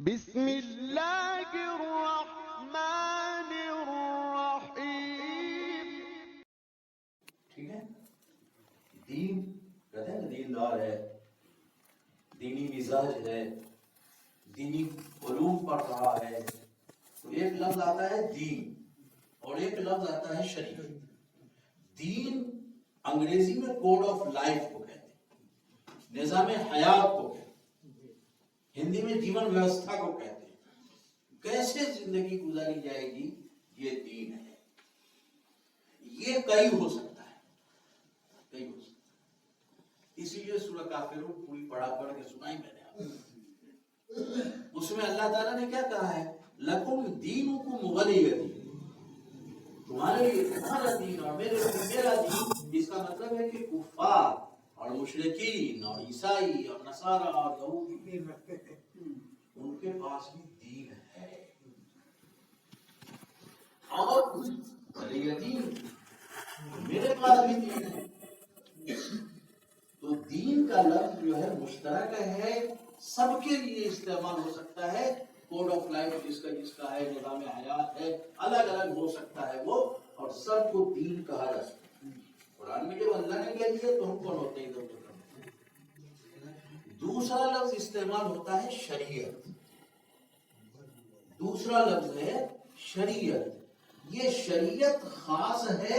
بسم اللہ الرحمن الرحیم. ٹھیک ہے. دین کہتے ہیں نا دیندار ہے، دینی مزاج ہے، دینی علوم پڑھ رہا ہے، تو ایک لفظ آتا ہے دین اور ایک لفظ آتا ہے شریعت. دین انگریزی میں کوڈ آف لائف کو کہتے ہیں، نظام حیات کو کہتے ہیں، ہندی میں جیون ویوستھا کو کہتے ہیں. کیسے زندگی گزاری جائے گی یہ دین ہے. یہ کئی ہو سکتا ہے، کئی ہو سکتا ہے. اسی لیے سورہ کافرون پوری پڑھ کے سنائی میں نے آپ کو. اس میں اللہ تعالیٰ نے کیا کہا ہے؟ لکم دینکم ولی دین. تمہارے لیے تمہارا دین اور میرے لیے میرا دین. اس کا مطلب ہے کہ کفار اور مشرکین اور عیسائی اور نصارہ اور یہودی ان کے پاس بھی دین ہے اور ولی دین میرے پاس بھی دین ہے. تو دین کا لفظ جو ہے مشترک ہے، سب کے لیے استعمال ہو سکتا ہے. کوڈ آف لائف جس کا ہے، نظام حیات ہے، الگ الگ ہو سکتا ہے وہ، اور سب کو دین کہا جا سکتا ہے. قرآن میں جب اللہ نے کہہ دیا تو ہم کون ہوتے ہیں ادھر ادھر. دوسرا لفظ استعمال ہوتا ہے شریعت. دوسرا لفظ ہے شریعت. یہ شریعت خاص ہے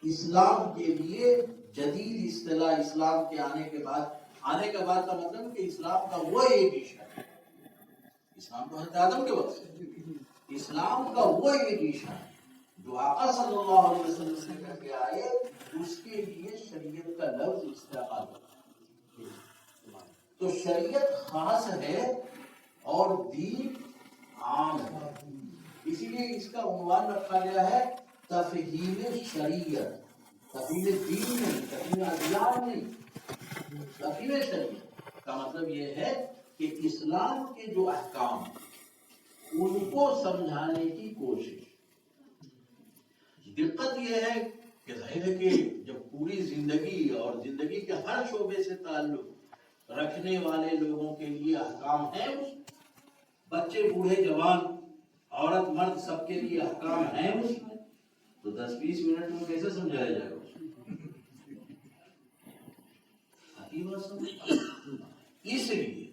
اسلام کے لیے. جدید اصطلاح اسلام کے آنے کے بعد کا مطلب ہے کہ اسلام کا وہ ایڈیشن ہے. اسلام تو حضرت آدم کے وقت سے، اسلام کا وہ ایڈیشن جو آقا صلی اللہ علیہ وسلم سے کر کے آئے، اس کے لیے شریعت کا لفظ استعمال ہوتا ہے. تو شریعت خاص ہے اور دین عام ہے. اسی لیے اس کا عنوان رکھا گیا ہے تفہیم شریعت. تفہیم دین نہیں، تفہیم ادیان نہیں، تفہیم شریعت کا مطلب یہ ہے کہ اسلام کے جو احکام ان کو سمجھانے کی کوشش. دقت یہ ہے کہ ظاہر ہے کہ جب پوری زندگی اور زندگی کے ہر شعبے سے تعلق رکھنے والے لوگوں کے لیے احکام ہیں، بچے بوڑھے جوان عورت مرد سب کے لیے احکام ہیں اس میں، تو 10-20 منٹ میں کیسے سمجھایا جائے گا؟ اس لیے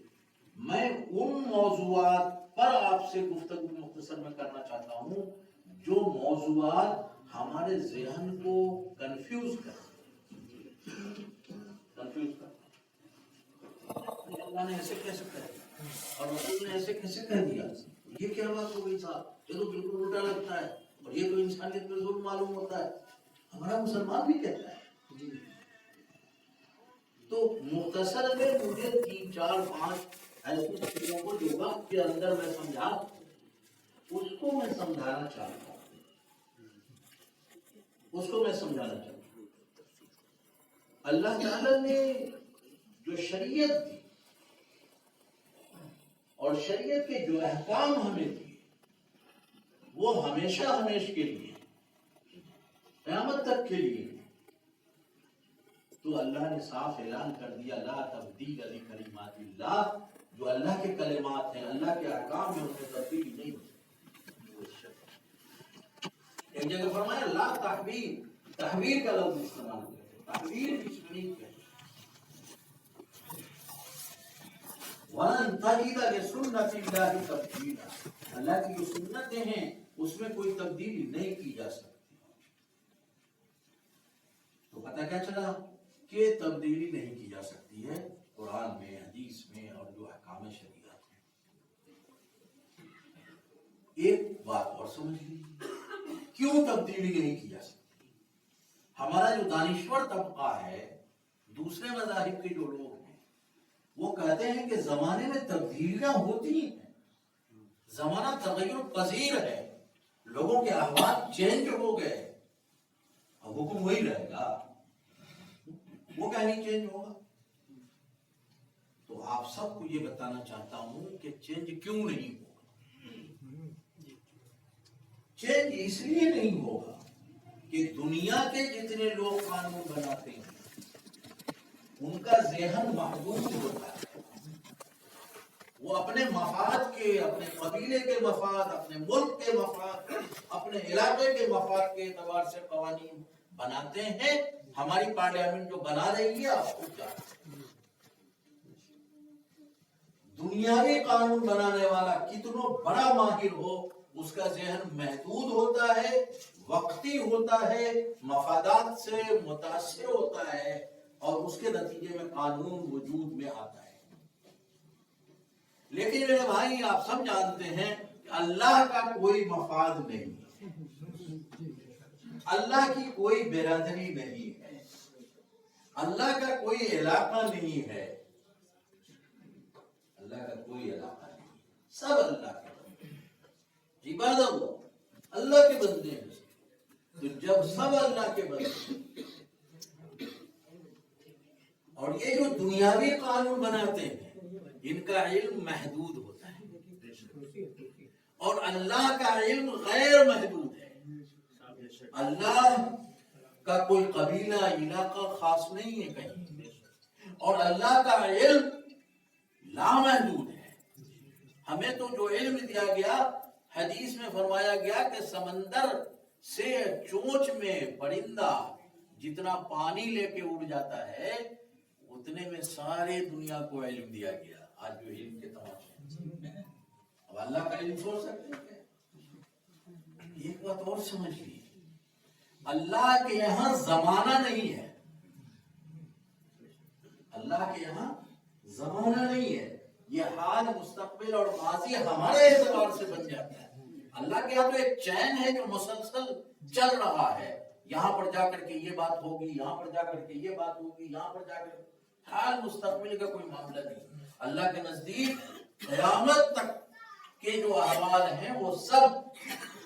میں ان موضوعات پر آپ سے گفتگو مختصر میں کرنا چاہتا ہوں جو موضوعات ہمارے ذہن کو کنفیوز کرتے ہیں. اللہ نے ایسے کیسے کہہ دیا اور رسول نے ایسے کیسے کہہ دیا؟ یہ کیا بات ہو گئی صاحب؟ یہ تو بالکل الٹا لگتا ہے اور یہ تو انسانیت میں ظلم معلوم ہوتا ہے. ہمارا مسلمان بھی کہتا ہے. تو مختصر میں مجھے 3-4-5 ایسی چیزوں کو جو وقت کے اندر میں سمجھا اس کو میں سمجھانا چاہتا ہوں. اللہ تعالیٰ نے جو شریعت دی اور شریعت کے جو احکام ہمیں دیے وہ ہمیشہ ہمیشہ کے لیے، قیامت تک کے لیے. تو اللہ نے صاف اعلان کر دیا لا تبدیل لکلمات اللہ. جو اللہ کے کلمات ہیں، اللہ کے احکام ہیں، ان میں تبدیلی نہیں ہو سکتی. ایک جگہ فرمایا لا تحویل، تحویل کا لفظ استعمال کرتے ہیں. تحویل کچھ نہیں کہتے. وَلَن تَجِدَ لِسُنَّتِ اللَّهِ تَبْدِيلًا. اللہ کی جو سنتیں ہیں اس میں کوئی تبدیلی نہیں کی جا سکتی. تو پتہ کیا چلا کہ تبدیلی نہیں کی جا سکتی ہے قرآن میں، حدیث میں اور جو احکام شریعت ہیں. ایک بات اور سمجھ لیجیے کیوں تبدیلی نہیں کی جا سکتی. ہمارا جو دانشور طبقہ ہے، دوسرے مذاہب کے جو لوگ ہیں، وہ کہتے ہیں کہ زمانے میں تبدیلیاں ہوتی ہیں، زمانہ تغیر پذیر ہے، لوگوں کے احوال چینج ہو گئے، اب حکم وہی رہے گا، وہ کیا نہیں چینج ہوگا. تو آپ سب کو یہ بتانا چاہتا ہوں کہ چینج کیوں نہیں ہوگا. چینج اس لیے نہیں ہوگا کہ دنیا کے جتنے لوگ قانون بناتے ہیں ان کا ذہن محدود ہوتا ہے. وہ اپنے مفاد کے، اپنے قبیلے کے مفاد، اپنے ملک کے مفاد، اپنے علاقے کے مفاد کے اعتبار سے قوانین بناتے ہیں. ہماری پارلیمنٹ جو بنا رہی ہے آپ خود جانتے ہیں. دنیاوی قانون بنانے والا کتنا بڑا ماہر ہو، اس کا ذہن محدود ہوتا ہے، وقتی ہوتا ہے، مفادات سے متاثر ہوتا ہے، اور اس کے نتیجے میں قانون وجود میں آتا ہے. لیکن میرے بھائی آپ سب جانتے ہیں کہ اللہ کا کوئی مفاد نہیں ہے، اللہ کی کوئی برادری نہیں ہے، اللہ کا کوئی علاقہ نہیں ہے، اللہ کا کوئی علاقہ نہیں ہے. سب اللہ کے بندے ہیں. عباد اللہ کے بندے ہیں. تو جب سب اللہ کے بندے اور یہ جو دنیاوی قانون بناتے ہیں ان کا علم محدود ہوتا ہے اور اللہ کا علم غیر محدود ہے. اللہ کا کوئی قبیلہ علاقہ خاص نہیں ہے کہیں، اور اللہ کا علم لامحدود ہے. ہمیں تو جو علم دیا گیا، حدیث میں فرمایا گیا کہ سمندر سے چونچ میں پرندہ جتنا پانی لے کے اڑ جاتا ہے اتنے میں سارے دنیا کو علم دیا گیا. آج جو علم کے تماشے، اب اللہ کا علم چھوڑ سکتے ہیں؟ ایک بات اور سمجھ لیجیے، اللہ کے یہاں زمانہ نہیں ہے. اللہ کے یہاں زمانہ نہیں ہے. یہ حال، مستقبل اور ماضی ہمارے اعتبار سے بن جاتا ہے. اللہ کے یہاں تو ایک چین ہے جو مسلسل چل رہا ہے. یہاں پر جا کر کے یہ بات ہوگی، یہاں پر جا کر کے یہ بات ہوگی، یہاں پر جا کر حال مستقبل کا کوئی معاملہ نہیں. اللہ کے نزدیک قیامت تک کے جو احوال ہیں وہ سب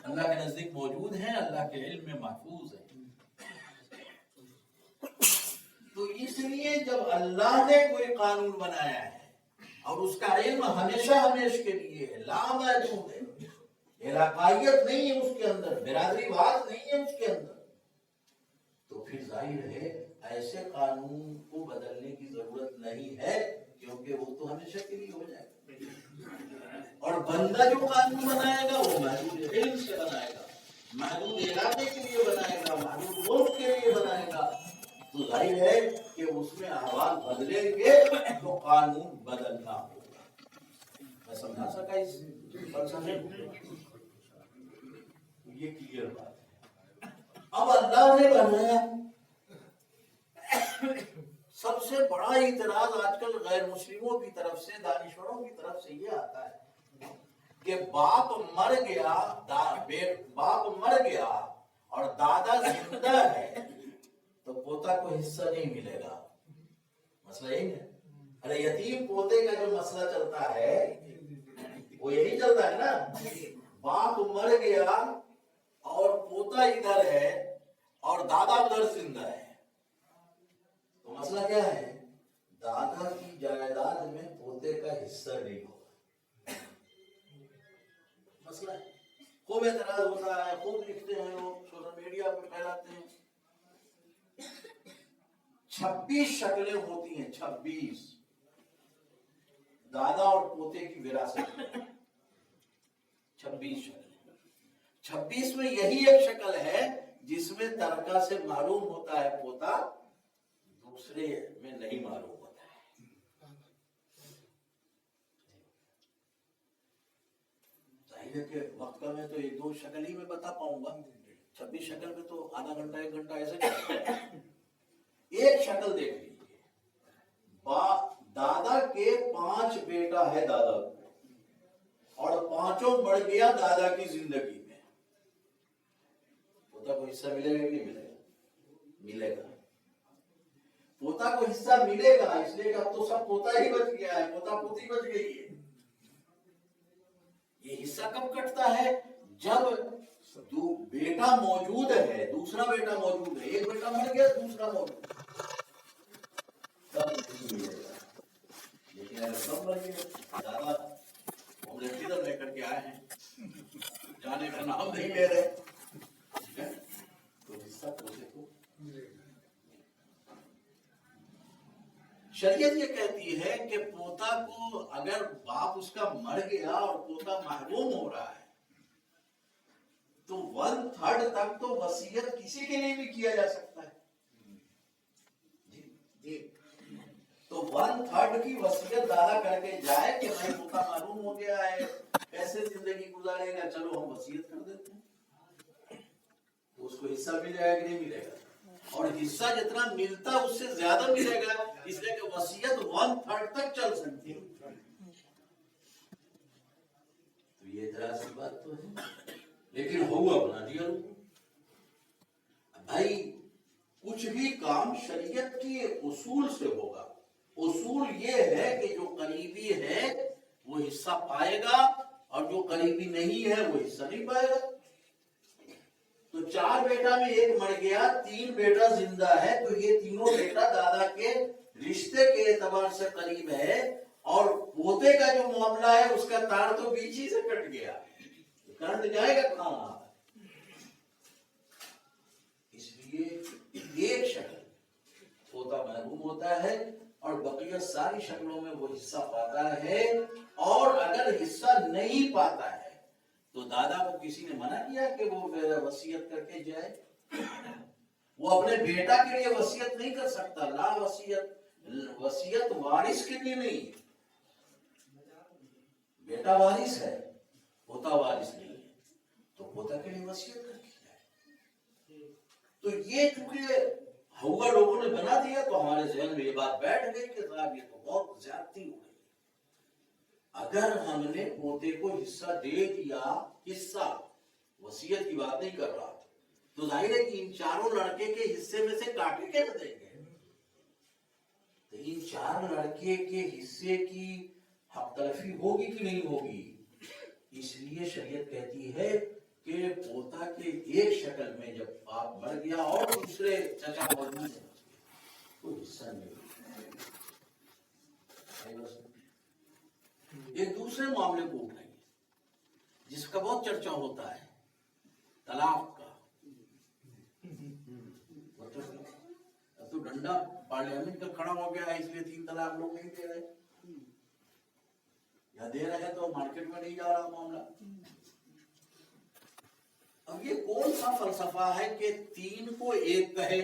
اللہ کے نزدیک موجود ہیں، اللہ کے علم میں محفوظ ہیں. تو اس لیے جب اللہ نے کوئی قانون بنایا ہے اور اس کا علم ہمیشہ ہمیشہ کے لیے ہے، لامحدود ہے، علاقائیت نہیں ہے اس کے اندر، برادری واد نہیں ہے اس کے اندر، تو پھر ظاہر ہے ایسے قانون کو بدلنے کی ضرورت نہیں ہے، کیونکہ وہ تو ہمیشہ کے لیے ہو جائے گا. اور بندہ جو قانون بنائے گا وہ محدود علم سے بنائے گا، محدود علاقے کے لیے بنائے گا، محدود ملک کے لیے بنائے گا. تو ظاہر ہے کہ اس میں احوال بدلیں گے تو قانون بدلنا ہوگا. میں سمجھا سکا اس فلسفے کو؟ یہ کلیئر بات ہے. اب اللہ نے بنایا. سب سے بڑا اعتراض آج کل غیر مسلموں کی طرف سے، دانشوروں کی طرف سے یہ آتا ہے کہ باپ مر گیا، باپ مر گیا اور دادا زندہ ہے تو پوتا کو حصہ نہیں ملے گا. مسئلہ یہی ہے. ارے یتیم پوتے کا جو مسئلہ چلتا ہے وہ یہی چلتا ہے نا. باپ مر گیا اور پوتا ادھر ہے اور دادا ادھر زندہ ہے، تو مسئلہ کیا ہے؟ دادا کی جائیداد میں پوتے کا حصہ نہیں ہوگا. مسئلہ ہے. خوب اعتراض ہوتا ہے، خوب لکھتے ہیں لوگ، سوشل میڈیا پہ پھیلاتے ہیں. 26 شکلیں ہوتی ہیں، 26 دادا اور پوتے کی وراثت میں. 26 شکلیں. 26 میں یہی ایک شکل ہے جس میں ترکہ سے معلوم ہوتا ہے پوتا، دوسرے میں نہیں معلوم ہوتا ہے. ظاہر ہے کہ وقت کا میں تو 1-2 شکل ہی میں بتا پاؤں گا. 26 شکل میں تو آدھا گھنٹہ 1 گھنٹہ ایسے چلتا ہے. ایک شکل دیکھ لیجیے. دادا کے 5 بیٹا ہے دادا کو، اور 5 مر گیا دادا کی زندگی میں. پوتا کو حصہ ملے گا کہ نہیں ملے گا؟ ملے گا. پوتا کو حصہ ملے گا اس لیے کہ اب تو سب پوتا ہی بچ گیا ہے، پوتا پوتی بچ گئی ہے. یہ حصہ کب کٹتا ہے؟ جب بیٹا موجود ہے، دوسرا بیٹا موجود ہے. ایک بیٹا مر گیا، دوسرا موجود ہے. لیکن اگر سب مر گئے، دادا ہم ادھر لے کر کے آئے ہیں، جانے کا نام نہیں لے رہے، تو حصہ پوتے کو. شریعت یہ کہتی ہے کہ پوتا کو اگر باپ اس کا مر گیا اور پوتا محروم ہو رہا ہے تو 1/3 تک تو وصیت کسی کے لیے بھی کیا جا سکتا ہے جی تو 1/3 کی وصیت دادا کر کے جائے کہ بھائی پوتا محروم ہو گیا ہے، کیسے زندگی گزارے گا، چلو ہم وصیت کر دیتے ہیں، تو اس کو حصہ مل جائے گا کہ نہیں ملے گا، اور حصہ جتنا ملتا اس سے زیادہ ملے گا، اس لیے کہ وصیت 1/3 تک چل سکتی ہے۔ تو یہ ذرا سی بات تو ہے، لیکن ہوا بنا دیا بھائی کچھ بھی کام شریعت کی اصول سے ہوگا۔ اصول یہ ہے کہ جو قریبی ہے وہ حصہ پائے گا اور جو قریبی نہیں ہے وہ حصہ نہیں پائے گا۔ تو 4 بیٹا میں 1 مر گیا، 3 بیٹا زندہ ہے، تو یہ تینوں بیٹا دادا کے رشتے کے اعتبار سے قریب ہے، اور پوتے کا جو معاملہ ہے اس کا تار تو بیچ ہی سے کٹ گیا، کرنٹ جائے گا کہاں؟ اس لیے ایک شکل پوتا محروم ہوتا ہے اور بقیہ ساری شکلوں میں وہ حصہ پاتا ہے، اور اگر حصہ نہیں پاتا ہے تو دادا کو کسی نے منع کیا کہ وہ وصیت کر کے جائے؟ وہ اپنے بیٹا کے لیے وصیت نہیں کر سکتا، لا وصیت وارث کے لیے نہیں، بیٹا وارث ہے، پوتا وارث نہیں ہے، تو پوتا کے لیے وصیت کر کے جائے۔ تو یہ چونکہ ہوا لوگوں نے بنا دیا تو ہمارے ذہن میں یہ بات بیٹھ گئی کہ صاحب یہ تو بہت زیادتی ہو گئی۔ اگر ہم نے پوتے کو حصہ دے دیا، حصہ وصیت کی بات نہیں کر رہا، تو ظاہر ہے کہ ان چاروں لڑکے کے حصے میں سے کاٹے کے نہ دیں گے، تو ان 4 لڑکے کے حصے کی حق تلفی ہوگی کہ نہیں ہوگی؟ اس لیے شریعت کہتی ہے کہ پوتا کے ایک شکل میں جب باپ مر گیا اور دوسرے چچا موجود ہیں تو حصہ نہیں۔ ایک دوسرے معاملے کو اٹھائیں گے جس کا بہت چرچا ہوتا ہے، طلاق کا۔ تو ڈنڈا پارلیمنٹ کا کھڑا ہو گیا ہے، اس لیے 3 طلاق لوگ نہیں دے رہے، یا دے رہے تو مارکیٹ میں نہیں جا رہا معاملہ۔ اب یہ کون سا فلسفہ ہے کہ 3 کو 1 کہے؟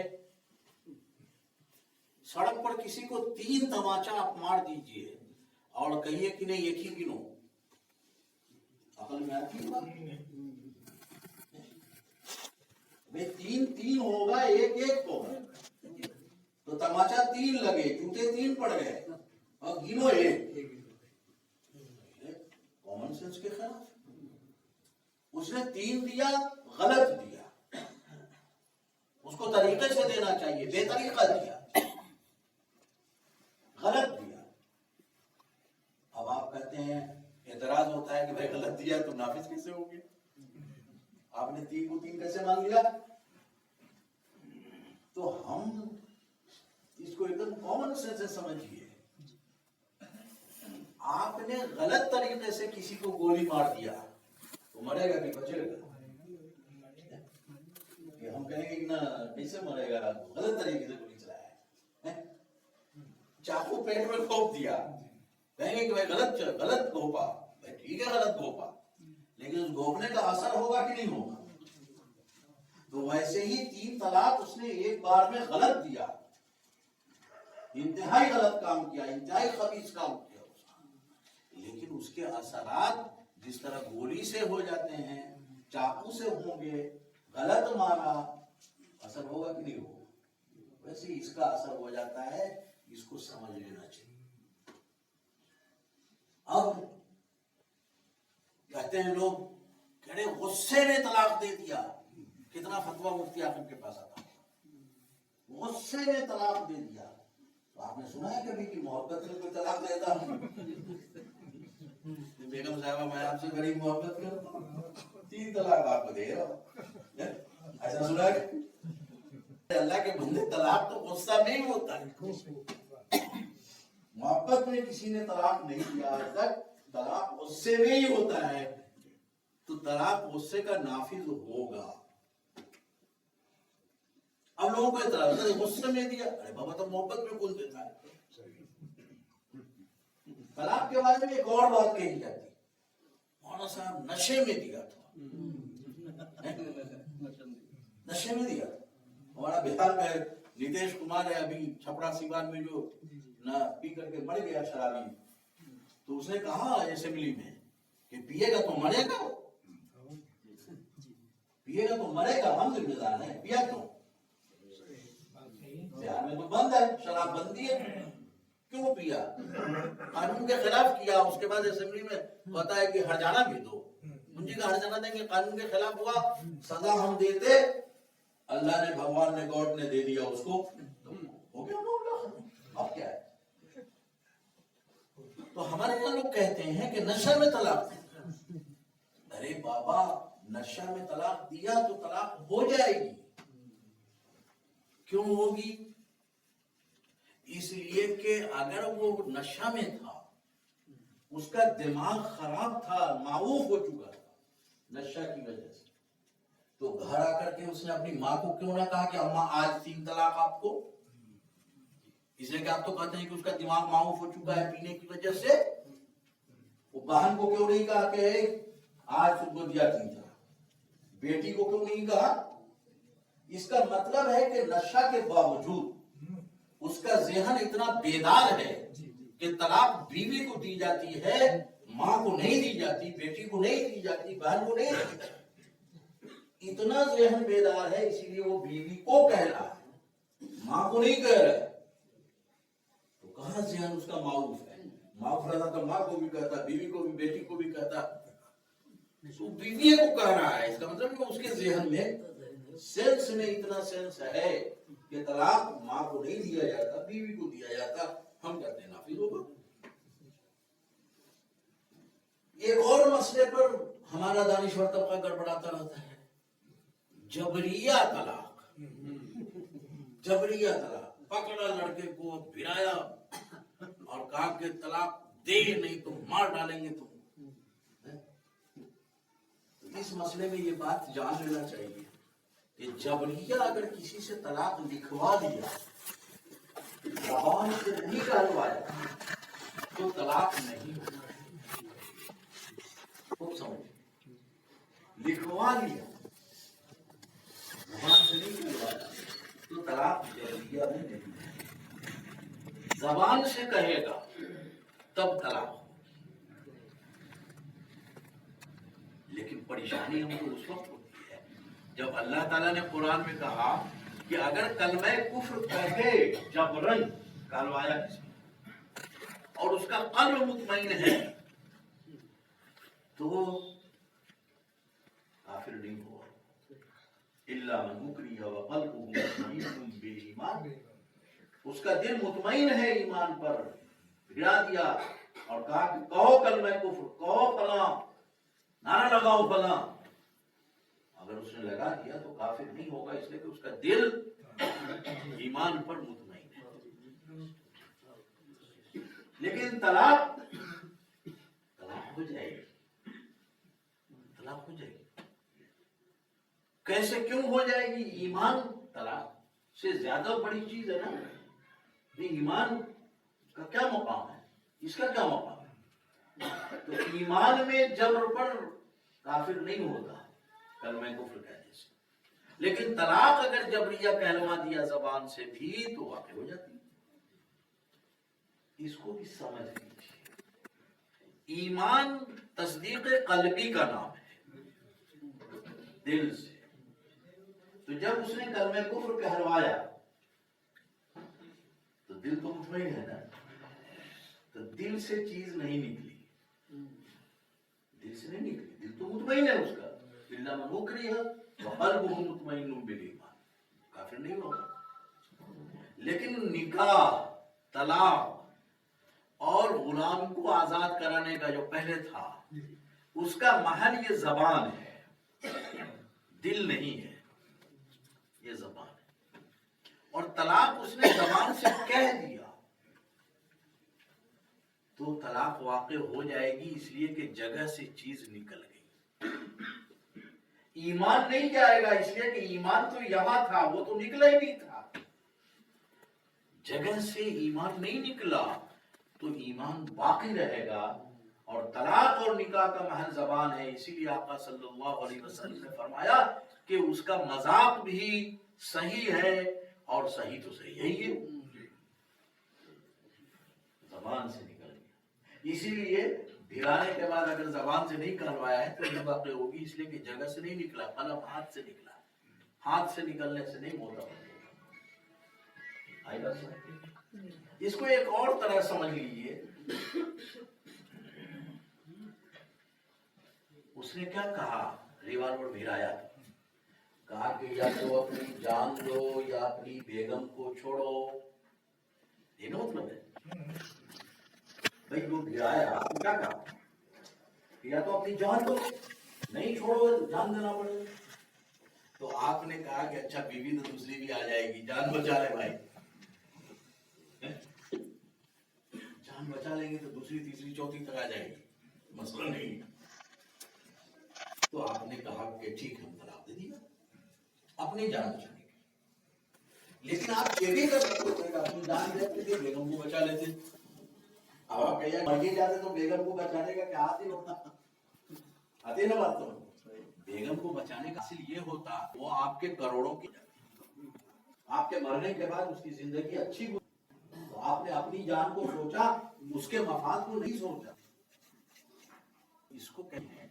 سڑک پر کسی کو 3 تماچا آپ مار دیجئے اور کہیے کہ نہیں 1 ہی گنو، عقل میں آتی ہے بات؟ 3 ہوگا، 1 ہوگا، تو تماچا 3 لگے، جوتے 3 پڑ گئے، اور گنو 1۔ کامن سینس کے خلاف اس نے 3 دیا، غلط دیا، اس کو طریقے سے دینا چاہیے، بے طریقہ دیا، غلط دیا۔ اب آپ کہتے ہیں، اعتراض ہوتا ہے کہ بھائی غلط دیا تو نافذ کیسے ہو گیا؟ آپ نے 3 کو 3 کیسے مان لیا؟ تو ہم اس کو ایک دم کامن سینس سے سمجھیے۔ آپ نے غلط طریقے سے کسی کو گولی مار دیا تو مرے گا کہ بچے گا؟ کہ ہم کہیں گے کہ نہ کیسے مرے گا، غلط طریقے سے گولی چلایا ہے۔ چاقو پیٹ میں گھونپ دیا، کہیں گے کہ بھائی غلط گھونپا، بھائی ٹھیک ہے غلط گھونپا، لیکن اس گھونپنے کا اثر ہوگا کہ نہیں ہوگا؟ تو ویسے ہی 3 طلاق اس نے ایک بار میں غلط دیا، انتہائی غلط کام کیا، انتہائی خبیث کام کیا، لیکن اس کے اثرات جس طرح گولی سے ہو جاتے ہیں، چاقو سے ہوں گے، غلط مارا، اثر ہوگا کہ نہیں ہوگا؟ ویسے اس کا اثر ہو جاتا ہے، اس کو سمجھ لینا چاہیے۔ اب کہتے ہیں لوگ، کہہ رہے غصے نے طلاق دے دیا، کتنا فتویٰ مفتی اعظم کے پاس آتا ہے، غصے نے طلاق دے دیا۔ تو آپ نے سنا ہے کبھی کہ محبت میں کوئی طلاق دیتا ہے؟ بیگم صاحبہ میں آپ سے بڑی محبت کرتا ہوں، 3 طلاق آپ کو دے رہا ہوں، ایسا سنا ہے؟ اللہ کے بندے، طلاق تو غصہ نہیں ہوتا ہے، محبت میں کسی نے طلاق نہیں دیا آج تک، طلاق غصے میں ہی ہوتا ہے، تو طلاق غصے کا نافذ ہوگا۔ اب لوگوں کو اعتراض ہے غصے میں دیا، ارے بابا تو محبت میں کون دیتا ہے؟ طلاق کے بارے میں ایک اور بات کہی جاتی ہے، مولانا صاحب نشے میں دیا تھا، نشے میں دیا تھا. ہمارا بہار میں نیتیش کمار ہے ابھی چھپڑا سیوان میں جو نہ پی کر کے مر گیا شرابی، تو اس نے کہا اسمبلی میں کہ پیے گا تو مرے گا، پیے گا تو مرے گا، ہم ذمہ دار ہیں، پیا کیوں؟ بہار میں تو بند ہے، شراب بندی ہے، کیوں پیا؟ قانون کے خلاف کیا. اس کے بعد اسمبلی میں ہوتا ہے کہ ہرجانہ بھی دو، منجی کا ہرجانہ دیں گے، قانون کے خلاف ہوا، سزا ہم دیتے، اللہ نے بھگوان نے گاڈ نے دے دیا اس کو، ہو گیا معاملہ. اب کیا ہے؟ تو ہمارے یہاں لوگ کہتے ہیں کہ نشہ میں طلاق. ارے بابا، نشہ میں طلاق دیا تو طلاق ہو جائے گی. کیوں ہوگی؟ اس لیے کہ اگر وہ نشہ میں تھا، اس کا دماغ خراب تھا، معوف ہو چکا تھا نشہ کی وجہ سے، تو گھر آ کر کے اس نے اپنی ماں کو کیوں نہ کہا کہ اماں آج 3 طلاق آپ کو؟ اس لیے کہ آپ تو کہتے ہیں کہ اس کا دماغ معوف ہو چکا ہے پینے کی وجہ سے. وہ بہن کو کیوں نہیں کہا کہ آج تم کو دیا 3 طلاق؟ بیٹی کو کیوں نہیں کہا؟ اس کا مطلب ہے کہ نشہ کے باوجود اس کا ذہن اتنا بیدار ہے کہ طلاق بیوی کو دی جاتی ہے، ماں کو نہیں دی جاتی، بیٹی کو نہیں دی جاتی، بہن کو نہیں دی جاتی. اتنا ذہن بیدار ہے، اسی لیے وہ بیوی کو کہہ رہا ہے، ماں کو نہیں کہہ رہا ہے. تو کہاں ذہن اس کا معروف ہے؟ معروف رہتا تو ماں کو بھی کہتا، بیوی کو بھی، بیٹی کو بھی کہتا. تو بیوی کو کہہ رہا ہے، اس کا مطلب کہ اس کے ذہن میں سینس میں اتنا سینس ہے کہ طلاق ماں کو نہیں دیا جاتا، بیوی کو دیا جاتا، ہم کہتے ہیں نافذ ہوگا. ایک اور مسئلے پر ہمارا دانشور طبقہ گڑبڑاتا رہتا ہے، جبریہ طلاق. جبریہ طلاق، پکڑا لڑکے کو، بھرایا اور کہا کہ طلاق دے نہیں تو مار ڈالیں گے تم. اس مسئلے میں یہ بات جان لینا چاہیے کہ جبریہ اگر کسی سے طلاق لکھوا دیا، زبان سے نہیں کہلوایا، تو طلاق نہیں ہوگا. خوب سمجھ، لکھوا لیا، زبان سے نہیں کہلوایا، تو طلاق جبریہ میں نہیں. زبان سے کہے گا تب طلاق. لیکن پریشانی ہم کو اس وقت ہوتی ہے جب اللہ تعالیٰ نے قرآن میں کہا کہ اگر کلمہ کفر کہے جبرن، کہلوایا کسی اور اس کا قلب مطمئن ہے، تو کافر نہیں ہوا. الا من اکرہ وقلبہ مطمئن بالایمان، اس کا دل مطمئن ہے ایمان پر، گرا دیا اور کہا کہ کہو کلمہ کفر، کہو فلاں، نعرہ لگاؤ فلاں. اگر اس نے لگا دیا تو کافر نہیں ہوگا، اس لیے کہ اس کا دل ایمان پر مطمئن ہے. لیکن طلاق ہو جائے گی، طلاق ہو جائے گی. کیسے، کیوں ہو جائے گی؟ ایمان طلاق سے زیادہ بڑی چیز ہے نا. ایمان کا کیا مقام ہے، اس کا کیا مقام ہے؟ تو ایمان میں جبر پر کافر نہیں ہوتا کلمہ کفر کہنے سے. لیکن طلاق اگر جبریہ کہلوا دیا زبان سے بھی تو واقع ہو جاتی. اس کو بھی سمجھ لیجیے. ایمان تصدیق قلبی کا نام ہے، دل سے. تو جب اس نے کلمہ کفر کہلوایا تو دل تو مطمئن ہے نا، تو دل سے چیز نہیں نکلی، دل سے نہیں نکلی، دل تو مطمئن ہے اس کا. الا من اکرہ وقلبہ مطمئن بالایمان، کافر نہیں ہوگا. لیکن نکاح، طلاق اور غلام کو آزاد کرانے کا جو پہلے تھا، اس کا محل یہ زبان ہے، دل نہیں ہے، یہ زبان ہے. اور طلاق اس نے زبان سے کہہ دیا تو طلاق واقع ہو جائے گی، اس لیے کہ جگہ سے چیز نکل گئی. ایمان نہیں جائے گا، اس لیے کہ ایمان تو یہاں تھا، وہ تو نکلا ہی نہیں تھا. جگہ سے ایمان نہیں نکلا تو تو ایمان باقی رہے گا. اور طلاق اور نکاح کا محل زبان ہے، اسی لیے آقا صلی اللہ علیہ وسلم نے فرمایا کہ اس کا مذاق بھی صحیح ہے، اور صحیح تو صحیح ہے ہی ہے، زبان سے نکل گیا. اسی لیے بھیرانے کے بعد اگر زبان سے نہیں کروایا ہے تو یہ واقع ہوگی، اس لیے کہ جگہ سے نہیں نکلا، قلم ہاتھ سے نکلا. ہاتھ سے نکلنے سے نہیں ہوتا. آئی بات سمجھ؟ اس کو ایک اور طرح سمجھ لیجیے. اس نے کیا کہا؟ ریوالور بھیرایا، کہا کہ یا تو اپنی جان دو یا اپنی بیگم کو چھوڑو. یہ نا مطلب ہے بھائی. وہ بھیرایا کیا کہا؟ یا تو اپنی جان دو، نہیں چھوڑو جان دینا پڑے. تو آپ نے کہا کہ اچھا بیوی تو دوسری بھی آ جائے گی، جان بچا لے بھائی. جان بچا لیں گے تو دوسری تیسری چوتھی تک آ جائے گی، مسئلہ نہیں. تو آپ نے کہا کہ ٹھیک ہے، ہم طلاق دے دیا اپنی جان بچانے کی. لیکن آپ یہ بھی کر سکتے تھے کہ اپنی جان دیتے تھے، بیگم کو بچا لیتے. اب آپ کہیں مر ہی جاتے تو بیگم کو بچانے کا کیا ہاتھ ہی ہوتا؟ آتے نا بات. تو بیگم کو بچانے کا حاصل یہ ہوتا وہ آپ کے کروڑوں کی، آپ کے مرنے کے بعد اس کی زندگی اچھی ہو. تو آپ نے اپنی جان کو سوچا، اس کے مفاد کو نہیں سوچا. اس کو کہتے ہیں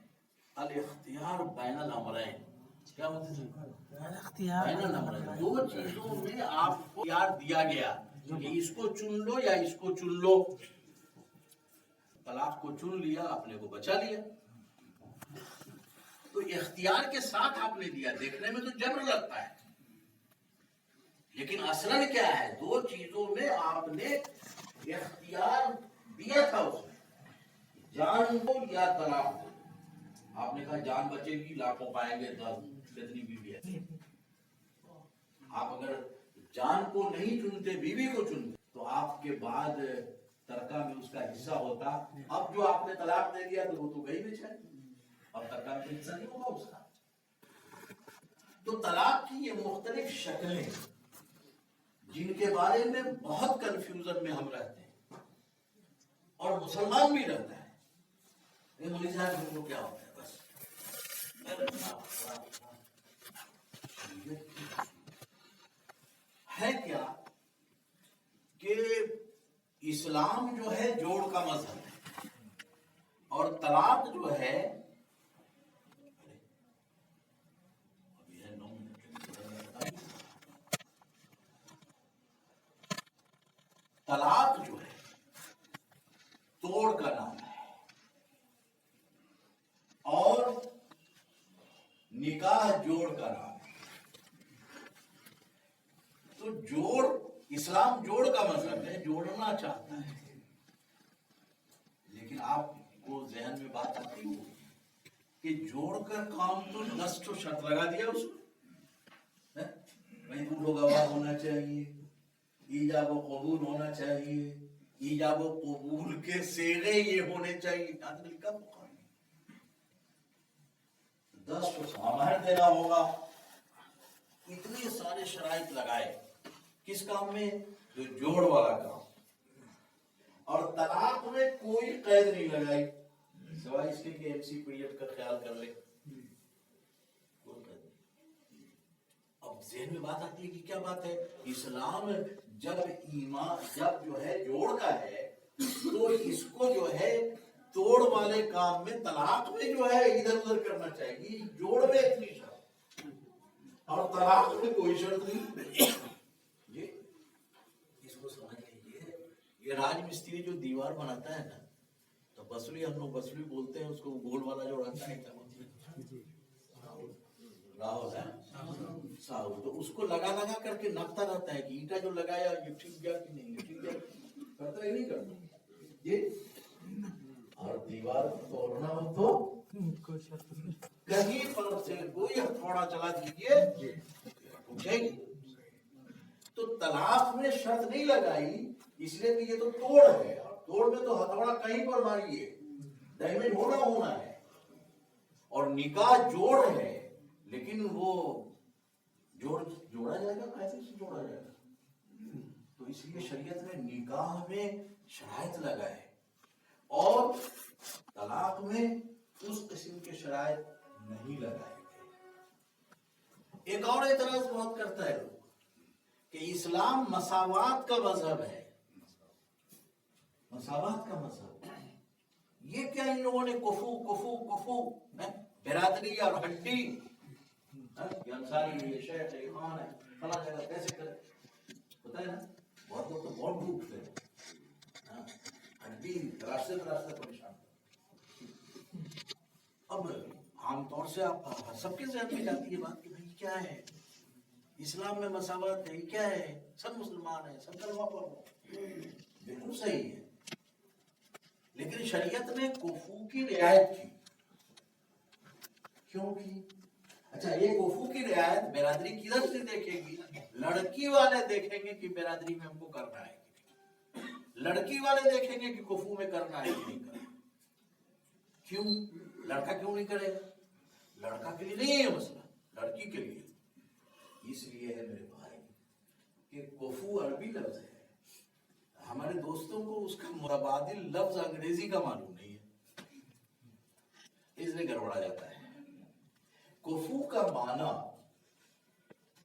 الاختیار بین الامرین. کیا مطلب؟ بین الامرین، دو چیزوں میں آپ کو اختیار دیا گیا کہ اس کو چن لو یا اس کو چن لو. طلاق کو چن لیا، اپنے کو بچا لیا. تو اختیار کے ساتھ آپ نے دیا. دیکھنے میں تو جبر لگتا ہے، لیکن اصلاً کیا ہے؟ دو چیزوں میں آپ نے اختیار دیا تھا. اس میں جان کو یا طلاق کو. آپ نے کہا جان بچے گی، لاکھوں پائیں گے، کتنی بیوی ہے. آپ اگر جان کو نہیں چنتے، بیوی کو چنتے، تو آپ کے بعد ترکہ میں اس کا حصہ ہوتا. اب جو آپ نے طلاق دے دیا تو وہ تو گئی بیچاری، اب ترکہ میں حصہ نہیں ہوگا اس کا. تو طلاق کی یہ مختلف شکلیں جن کے بارے میں بہت کنفیوژن میں ہم رہتے ہیں، اور مسلمان بھی رہتا ہے. یہ مولوی صاحب ہم کو کیا ہوتا ہے؟ بس ہے کیا کہ اسلام جو ہے جوڑ کا مذہب ہے، اور طلاق جو ہے طلاق جو ہے توڑ کا نام ہے، اور نکاح جوڑ کا نام ہے. تو جوڑ، اسلام جوڑ کا مذہب ہے، جوڑنا چاہتا ہے. لیکن آپ کو ذہن میں بات آتی ہوگی کہ جوڑ کر کام تو 10 تو شرط لگا دیا اس میں. بھائی دو گواہ ہونا چاہیے، ایجاب و قبول ہونا چاہیے، ایجاب و قبول کے صیغے یہ ہونے چاہیے. 10 تو مہر دینا ہوگا. اتنے سارے شرائط لگائے کس کام میں؟ جو جوڑ والا کام. اور طلاق میں کوئی قید نہیں لگائی سوائے اس کے کہ MC پیریڈ کا خیال کر لے. کوئی قید نہیں. اب ذہن میں بات آتی ہے کہ کیا بات ہے؟ اسلام جب ایمان جب جو ہے جوڑ کا ہے تو اس کو جو ہے توڑ والے کام میں، طلاق میں جو ہے ادھر ادھر کرنا چاہیے. جوڑ میں اتنی شرط اور طلاق میں کوئی شرط نہیں. یہ اس کو سمجھ لیجیے. یہ راج مستری جو دیوار بناتا ہے نا، تو بسولی، ہم لوگ بسولی بولتے ہیں اس کو، گول والا جو رہتا ہے راہو ہے ساہو، تو اس کو لگا لگا کر کے نپتا رہتا ہے کہ اینٹا جو لگایا یہ ٹھیک گیا کہ نہیں، ٹھیک گیا کرتا ہے نہیں کرتا یہ. اور دیوار توڑنا ہو تو کہیں پر سے کوئی ہتھوڑا چلا دیجیے اٹھے گی. تو طلاق میں شرط نہیں لگائی اس لیے کہ یہ تو توڑ ہے، اور توڑ میں تو ہتھوڑا کہیں پر ماریے، ڈیمیج ہونا ہے. اور نکاح جوڑ ہے، لیکن وہ جوڑا جائے گا کیسے سے جوڑا جائے گا؟ تو تو اس لیے شریعت میں نکاح میں شرائط لگا ہے، اور طلاق میں اس قسم کے شرائط نہیں لگائے گئے۔ ایک اور اعتراض بہت کرتا ہے لوگ کہ اسلام مساوات کا مذہب ہے، مساوات کا مذہب، یہ کیا ان لوگوں نے کفو کفو کفو برادری اور ہڈی، یہ انصاری، یہ شیخ ہے، امام ہے، فلاں جگہ کیسے کرے، پتہ ہے نا بہت لوگ تو بہت ڈوبتے ہیں، ہڈی راستے پریشان۔ اب عام طور سے آپ سب کے ذہن میں جاتی ہے بات کہ بھائی کیا ہے اسلام میں مساوات ہے، کیا ہے، سب مسلمان ہیں، سب کلمہ پڑھو، بالکل صحیح ہے، لیکن شریعت نے کفو کی رعایت کی، کیوں کی؟ اچھا یہ کفو کی رعایت برادری کدھر سے دیکھے گی؟ لڑکی والے دیکھیں گے کہ برادری میں ہم کو کرنا ہے، لڑکی والے دیکھیں گے کہ کفو میں کرنا ہے کہ نہیں کرنا۔ کیوں؟ لڑکا کیوں نہیں کرے گا؟ لڑکا کے لیے نہیں ہے مسئلہ، لڑکی کے لیے۔ اس لیے ہے میرے بھائی کہ کفو عربی لفظ ہے، ہمارے دوستوں کو اس کا متبادل لفظ انگریزی کا معلوم نہیں ہے، اس لیے گڑبڑا جاتا ہے۔ کفو کا معنی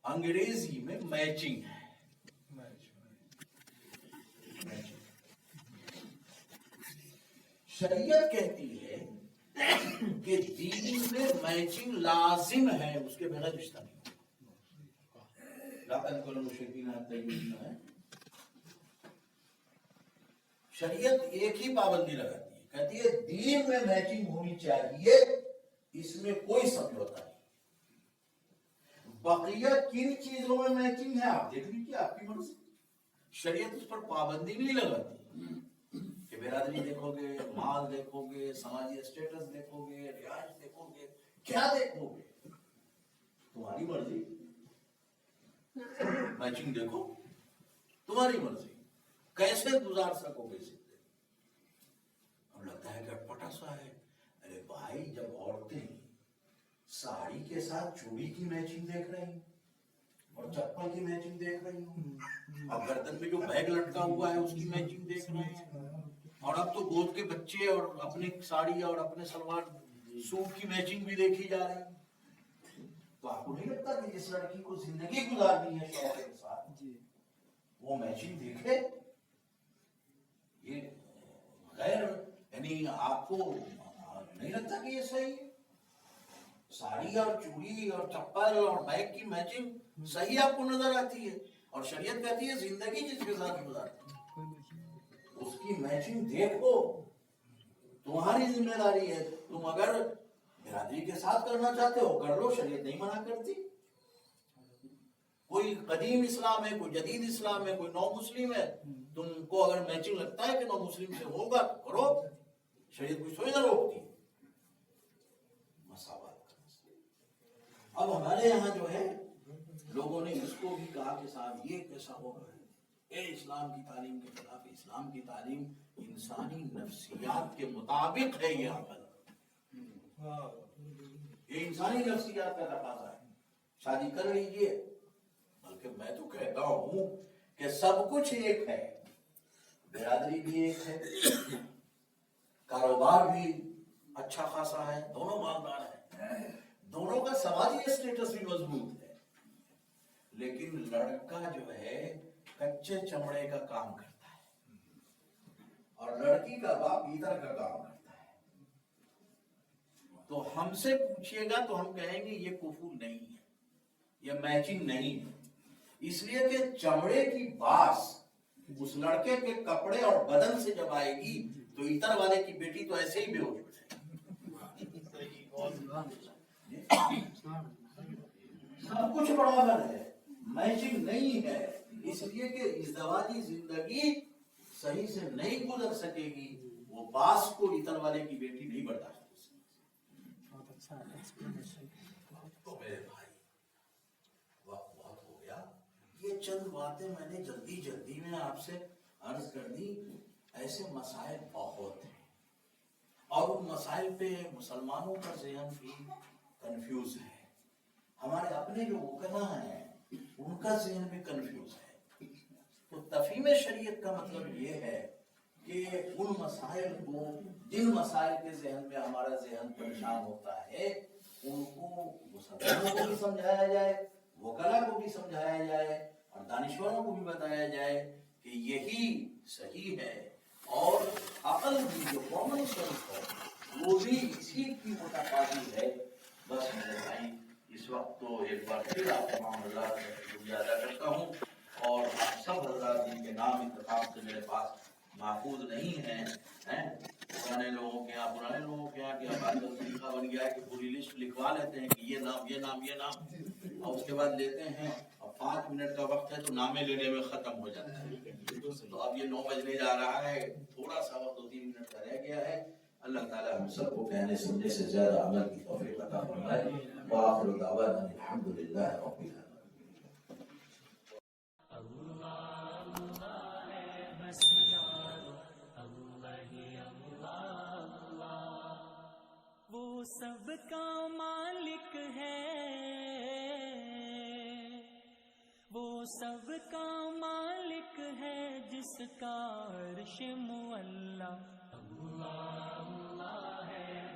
انگریزی میں میچنگ ہے، شریعت کہتی ہے کہ دین میں میچنگ لازم ہے، اس کے بغیر رشتہ نہیں ہے۔ شریعت ایک ہی پابندی لگاتی ہے، کہتی ہے دین میں میچنگ ہونی چاہیے، اس میں کوئی سمجھوتا نہیں۔ بقیہ کن چیزوں میں میچنگ ہے آپ دیکھ لیجیے، آپ کی مرضی، شریعت اس پر پابندی نہیں لگاتی کہ برادری دیکھو گے، مال دیکھو گے، سماجی اسٹیٹس دیکھو گے، رہائش دیکھو گے، کیا دیکھو گے، تمہاری مرضی، میچنگ دیکھو، تمہاری مرضی، کیسے گزار سکو گے زندگی۔ ہم لگتا ہے کہ اٹپٹا سا ہے، ارے بھائی جب عورتیں ساڑی کے ساتھ چوڑی کی میچنگ دیکھ رہی ہیں اور چپل کی میچنگ دیکھ رہی ہوں، اور گردن میں جو بیگ لٹکا ہوا ہے اس کی میچنگ دیکھ رہے ہیں، اور اب تو گود کے بچے اور اپنی ساڑی اور اپنے سلوار سوٹ کی میچنگ بھی دیکھی جا رہی ہے، تو آپ کو نہیں لگتا کہ جس لڑکی کو زندگی گزارنی ہے شوہر کے ساتھ وہ میچنگ دیکھے؟ یہ غیر، یعنی آپ کو نہیں لگتا کہ یہ صحیح ہے؟ ساڑی اور چوڑی اور چپل اور بیگ کی میچنگ صحیح آپ کو نظر آتی ہے، اور شریعت کہتی ہے زندگی جس کے ساتھ گزارتی اس کی میچنگ دیکھو، تمہاری ذمہ داری ہے، تم اگر برادری کے ساتھ کرنا چاہتے ہو کر لو، شریعت نہیں منع کرتی۔ کوئی قدیم اسلام ہے، کوئی جدید اسلام ہے، کوئی نو مسلم ہے، تم کو اگر میچنگ لگتا ہے کہ نو مسلم سے ہوگا تو کرو، شریعت کوئی تھوڑی نہ روکتی۔ مساوات کا مسئلہ، اب ہمارے یہاں جو ہے لوگوں نے اس کو بھی کہا کہ صاحب یہ کیسا ہوگا، اے اسلام کی تعلیم کے خلاف، اسلام کی تعلیم انسانی نفسیات کے مطابق ہے، یہ عمل یہ انسانی نفسیات کا تقاضا ہے، شادی کر لیجئے، بلکہ میں تو کہتا ہوں کہ سب کچھ ایک ہے، برادری بھی ایک ہے، کاروبار بھی اچھا خاصا ہے، دونوں مالدار ہیں، دونوں کا سماجی اسٹیٹس بھی مضبوط ہے، لیکن لڑکا جو ہے کچے چمڑے کا کام کرتا ہے اور لڑکی کا باپ پیتل کا کام کرتا ہے، تو ہم سے پوچھئے گا تو ہم کہیں گے یہ کفو نہیں ہے، یہ میچنگ نہیں ہے، اس لیے کہ چمڑے کی باس اس لڑکے کے کپڑے اور بدن سے جب آئے گی تو ایتر والے کی بیٹی تو ایسے ہی بے ہوش ہو جائے گی۔ سب کچھ برابر ہے، میچنگ نہیں ہے، اس لیے کہ ازدواجی زندگی صحیح سے نہیں گزر سکے گی، وہ باس کو ایتر والے کی بیٹی نہیں برداشت کر سکتی۔ تو میرے بھائی وقت بہت ہو گیا، یہ چند باتیں میں نے جلدی میں آپ سے عرض کر دی، ایسے مسائل بہت ہیں، اور ان مسائل پہ مسلمانوں کا ذہن بھی کنفیوز ہے، ہمارے اپنے جو وکلا ہیں ان کا ذہن بھی کنفیوز ہے، تو تفہیم شریعت کا مطلب یہ ہے کہ ان مسائل کو، جن مسائل کے ذہن میں ہمارا ذہن پریشان ہوتا ہے، ان کو مسلمانوں کو بھی سمجھایا جائے، وکلا کو بھی سمجھایا جائے، اور دانشوروں کو بھی بتایا جائے کہ یہی صحیح ہے، اور عقل بھی جو کامن سینس ہے وہ بھی اسی کی متقاضی ہے۔ بس میرے بھائی اس وقت تو ایک بار پھر آپ تمام حضرات کا شکریہ ادا کرتا ہوں، اور آپ سب حضرات جن کے نام اتفاق سے میرے پاس محفوظ نہیں ہیں، پرانے لوگوں کے یہاں کیا بات کا طریقہ بن گیا ہے کہ پوری لسٹ لکھوا لیتے ہیں کہ یہ نام یہ نام یہ نام، اور اس کے بعد لیتے ہیں، اور 5 منٹ کا وقت ہے تو نامے لینے میں ختم ہو جاتا ہے۔ تو اب یہ 9 بجنے جا رہا ہے، تھوڑا سا وقت 2-3 منٹ کا رہ گیا ہے۔ اللہ تعالیٰ ہم سب کو کہنے سننے سے زیادہ عمل کی توفیق عطا فرمائے۔ وآخر دعوانا الحمدللہ رب العالمین۔ وہ سب کا مالک ہے، وہ سب کا مالک ہے، جس کا عرش معلیٰ اللہ اللہ ہے۔